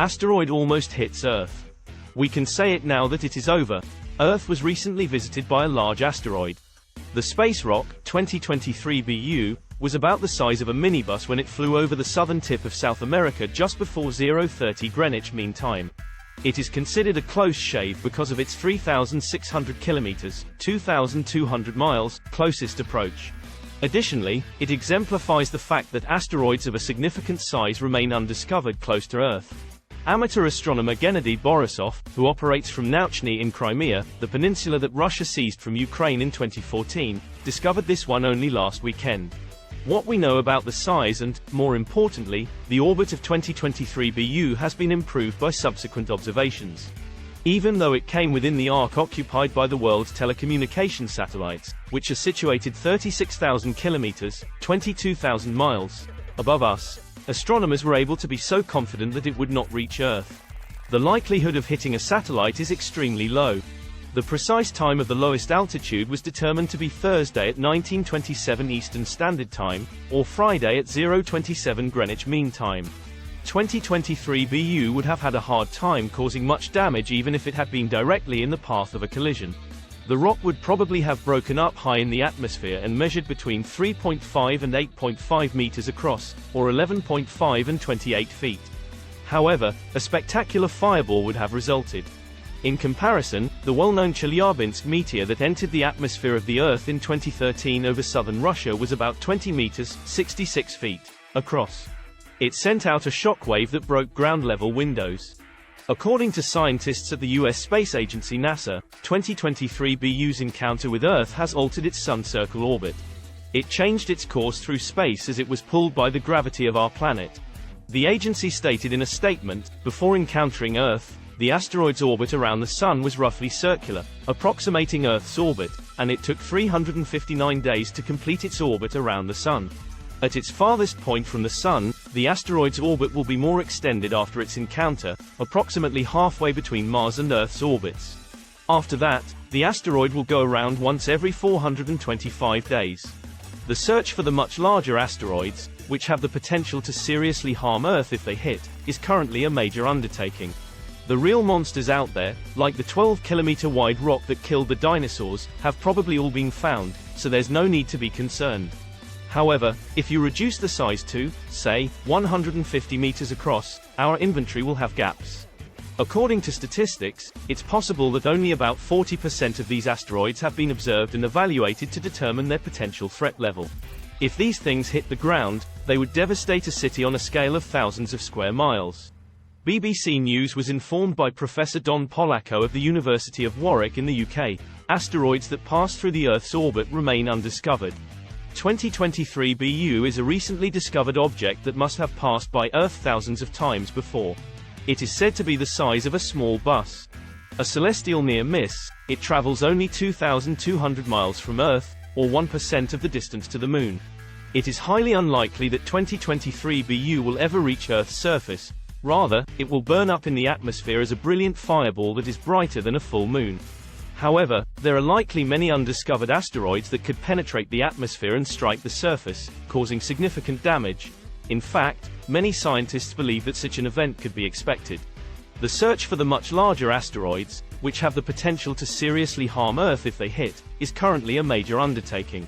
Asteroid almost hits Earth. We can say it now that it is over. Earth was recently visited by a large asteroid. The space rock, 2023 BU, was about the size of a minibus when it flew over the southern tip of South America just before 0:30 Greenwich Mean Time. It is considered a close shave because of its 3,600 kilometers, 2,200 miles, closest approach. Additionally, it exemplifies the fact that asteroids of a significant size remain undiscovered close to Earth. Amateur astronomer Gennadiy Borisov, who operates from Nauchnyi in Crimea, the peninsula that Russia seized from Ukraine in 2014, discovered this one only last weekend. What we know about the size and, more importantly, the orbit of 2023 BU has been improved by subsequent observations. Even though it came within the arc occupied by the world's telecommunications satellites, which are situated 36,000 kilometers, 22,000 miles, above us, astronomers were able to be so confident that it would not reach Earth. The likelihood of hitting a satellite is extremely low. The precise time of the lowest altitude was determined to be Thursday at 19:27 Eastern Standard Time, or Friday at 0:27 Greenwich Mean Time. 2023 BU would have had a hard time causing much damage even if it had been directly in the path of a collision. The rock would probably have broken up high in the atmosphere and measured between 3.5 and 8.5 meters across, or 11.5 and 28 feet. However, a spectacular fireball would have resulted. In comparison, the well-known Chelyabinsk meteor that entered the atmosphere of the Earth in 2013 over southern Russia was about 20 meters, 66 feet, across. It sent out a shockwave that broke ground-level windows. According to scientists at the U.S. space agency NASA, 2023 BU's encounter with Earth has altered its sun-circle orbit. It changed its course through space as it was pulled by the gravity of our planet. The agency stated in a statement, before encountering Earth, the asteroid's orbit around the Sun was roughly circular, approximating Earth's orbit, and it took 359 days to complete its orbit around the Sun. At its farthest point from the Sun, the asteroid's orbit will be more extended after its encounter, approximately halfway between Mars and Earth's orbits. After that, the asteroid will go around once every 425 days. The search for the much larger asteroids, which have the potential to seriously harm Earth if they hit, is currently a major undertaking. The real monsters out there, like the 12-kilometer wide rock that killed the dinosaurs, have probably all been found, so there's no need to be concerned. However, if you reduce the size to, say, 150 meters across, our inventory will have gaps. According to statistics, it's possible that only about 40% of these asteroids have been observed and evaluated to determine their potential threat level. If these things hit the ground, they would devastate a city on a scale of thousands of square miles. BBC News was informed by Professor Don Polacco of the University of Warwick in the UK. Asteroids that pass through the Earth's orbit remain undiscovered. 2023 BU is a recently discovered object that must have passed by Earth thousands of times before. It is said to be the size of a small bus. A celestial near miss, it travels only 2,200 miles from Earth, or 1% of the distance to the Moon. It is highly unlikely that 2023 BU will ever reach Earth's surface. Rather, it will burn up in the atmosphere as a brilliant fireball that is brighter than a full moon. However, there are likely many undiscovered asteroids that could penetrate the atmosphere and strike the surface, causing significant damage. In fact, many scientists believe that such an event could be expected. The search for the much larger asteroids, which have the potential to seriously harm Earth if they hit, is currently a major undertaking.